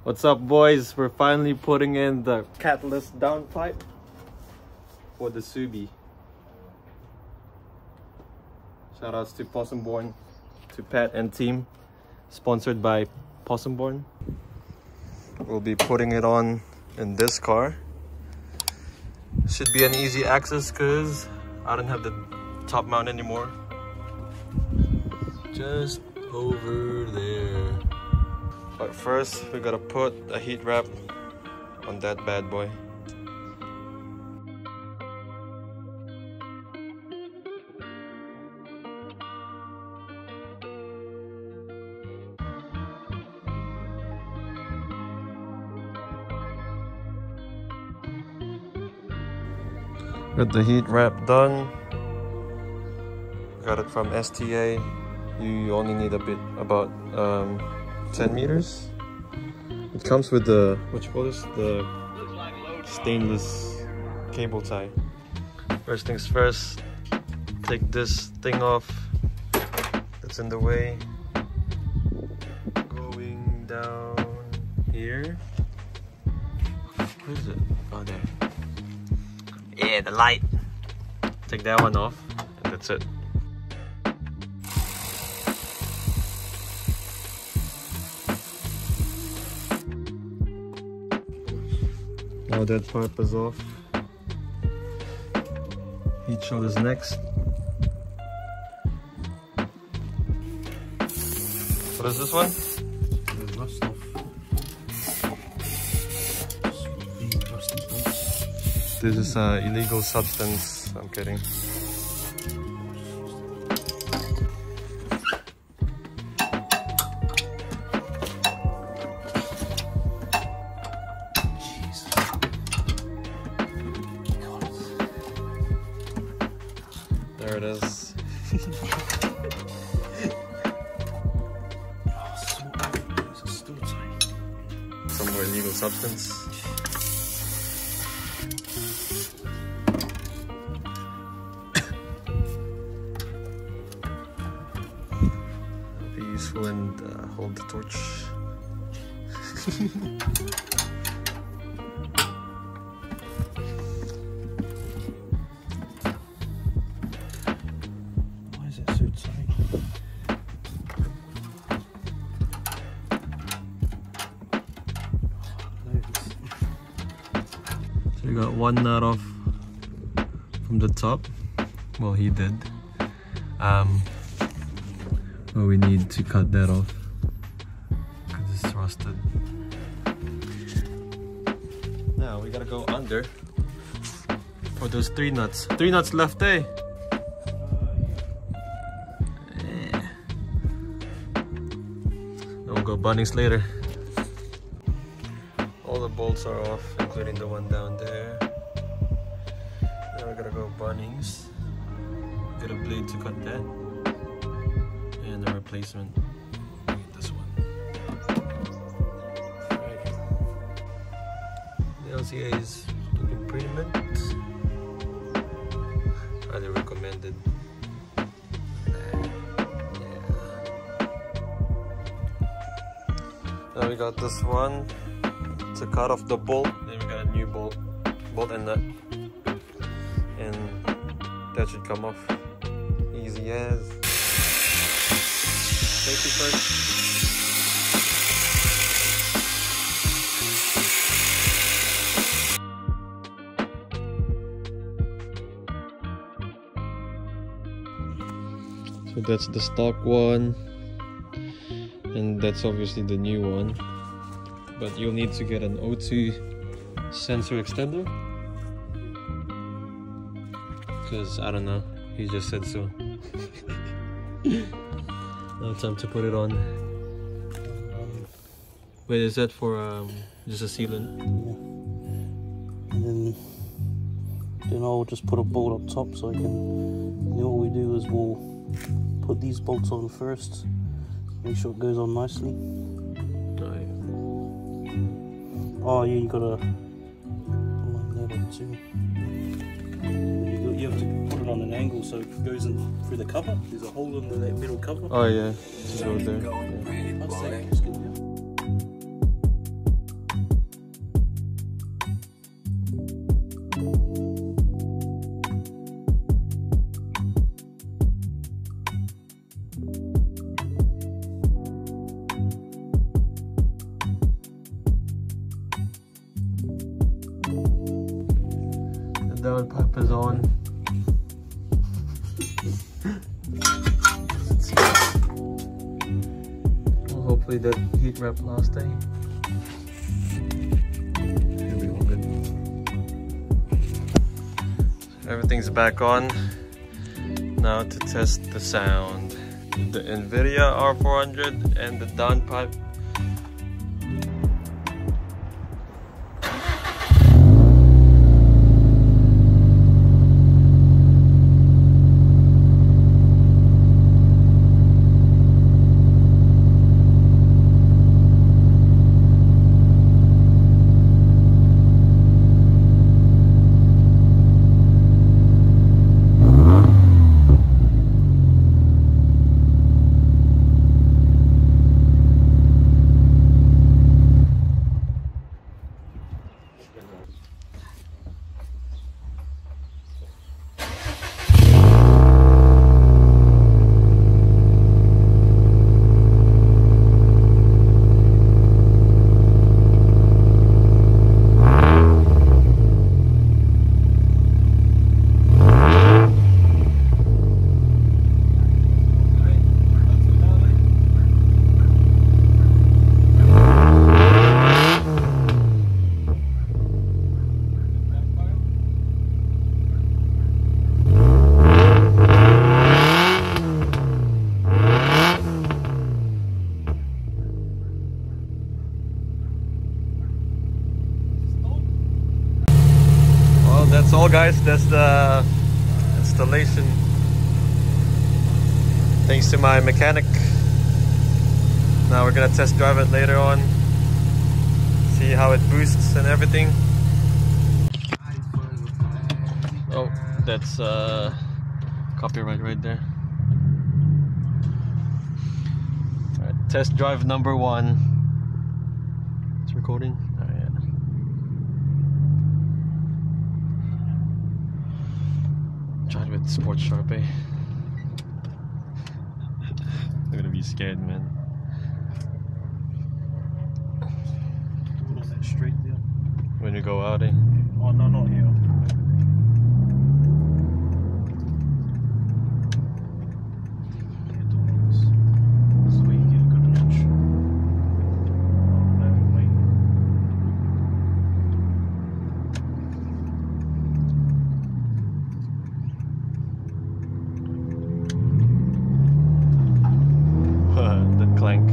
What's up, boys? We're finally putting in the catless downpipe for the Subi. Shoutouts to Possumborn, to Pat and team, sponsored by Possumborn. We'll be putting it on in this car. Should be an easy access because I don't have the top mount anymore. Just over there. But first, we gotta put a heat wrap on that bad boy. Got the heat wrap done. Got it from STA. You only need a bit, about 10 meters. It comes with the, what you call this? The stainless cable tie. First things first, take this thing off that's in the way. Going down here. Where is it? Oh, there. Yeah, the light. Take that one off, and that's it. Now that pipe is off. Heat shield is next. What is this one? The rust off. This is an illegal substance. I'm kidding. There it is. Some more illegal substance. Be useful and hold the torch. So we got one nut off from the top. Well, he did. Well, we need to cut that off because it's rusted. Now we gotta go under for those 3 nuts. 3 nuts left, eh? Then we'll go Bunnings later. All the bolts are off, including the one down there. Now we're gonna go Bunnings. Get a blade to cut that. And a replacement. We need this one. Right. The LCA is looking pretty mint. Highly recommended. Yeah. Now we got this one to cut off the bolt. Then we got a new bolt and nut. And that should come off easy as. Safety first. So that's the stock one, and that's obviously the new one. But you'll need to get an O2 sensor extender. Because I don't know, he just said so. Now time to put it on. Wait, is that for just a sealant? Yeah. And then I'll just put a bolt up top so I can. And then what we do is we'll put these bolts on first, make sure it goes on nicely. Oh yeah. Oh yeah, you gotta line that up too. You have to put it on an angle so it goes in through the cover. There's a hole in the middle cover. Oh yeah, just go there. Yeah. I'll say it's good, yeah. downpipe is on. Well, hopefully that heat wrap last day. Should be all good. Everything's back on. Now to test the sound. The NVIDIA R400 and the downpipe. That's all, guys. That's the installation. Thanks to my mechanic. Now we're gonna test drive it later on. See how it boosts and everything. Oh, that's copyright right there. Alright, test drive number 1. It's recording. Oh, yeah. Tried with Sports Sharpie. They're gonna be scared, man. Was that straight there? When you go out, eh? Oh no, not here. This is where you get a good launch. Oh no, wait. The clank.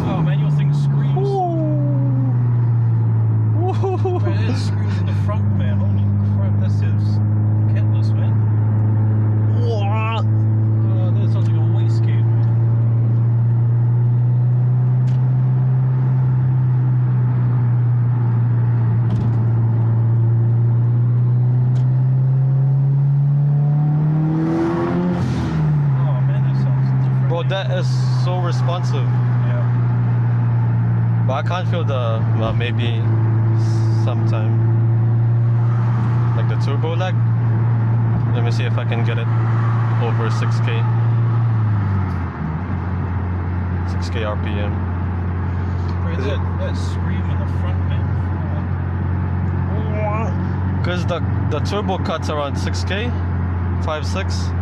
Oh man, your thing screams. Man, it screams in the front, man. Holy crap, that says catless, man. What? Oh, that sounds like a wastegate, man. Oh man, that sounds different. Bro, that is so responsive. Yeah. But I can't feel the, well, maybe sometime. Like the turbo lag. Let me see if I can get it over 6K. 6K RPM. Bro, that scream in the front, man. Because the turbo cuts around 6K, 5.6.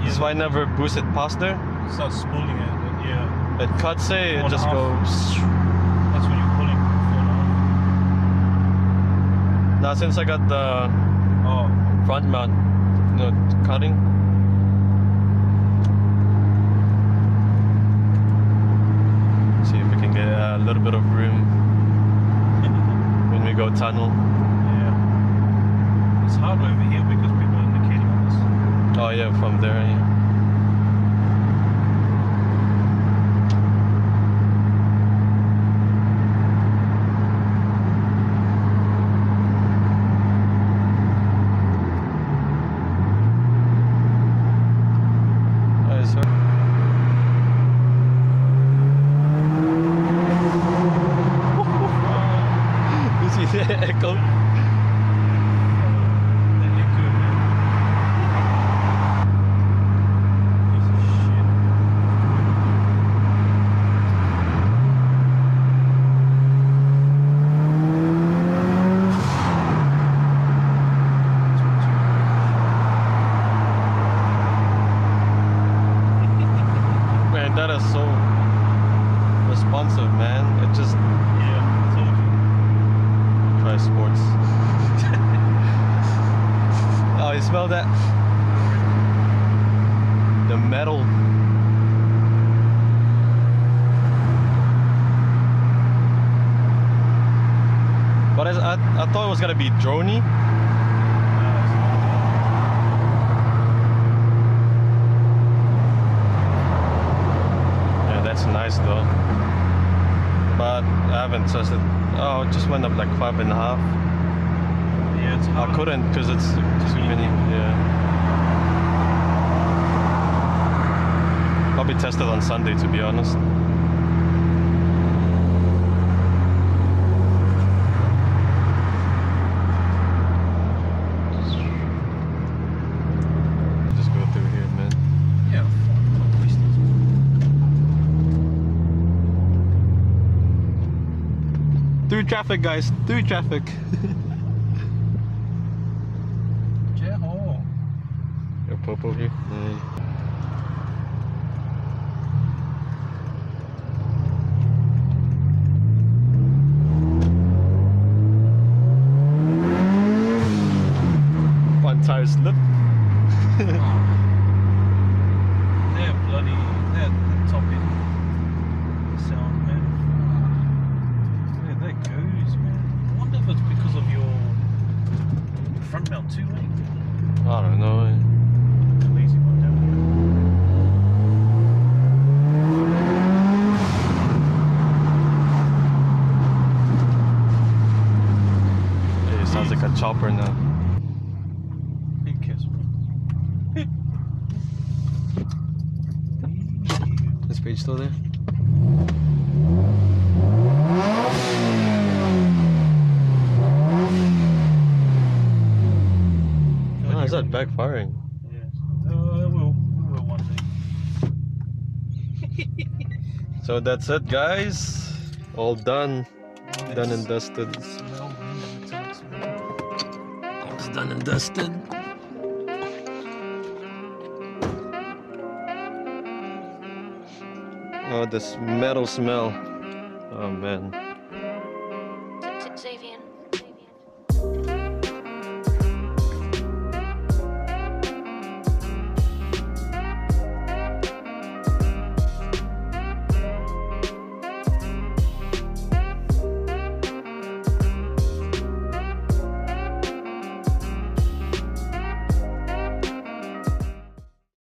That's why I never boost it past there. It starts spooling it, yeah. It cuts it, it 4.5. just goes. That's when you're pulling 4.5. Now since I got the Oh, front mount, you know, cutting. See if we can get a little bit of room when we go tunnel. yeah. It's hard over here because people are indicating on this. Oh yeah, from there. Yeah. Echo. Like that is so responsive, man. It just try sports. Oh, you smell that? The metal. But I thought it was gonna be droney. Yeah, that's nice though. But I haven't tested. Oh, it just went up like 5.5. Yeah, it's hard. I couldn't because it's too many. Yeah. Probably tested on Sunday, to be honest. Just go through here, man. Yeah, Through traffic, guys. Through traffic. Your pop over here. One tire slip. They're bloody. They're top end sound, man. Yeah, that goes, man. I wonder if it's because of your front mount too, eh? I don't know. Lazy one down here. It sounds like a chopper now. Big kiss. This page still there? Oh, is that backfiring? Yes. We'll one day. So that's it, guys. All done. Done and dusted. It's done and dusted. Oh, this metal smell. Oh man.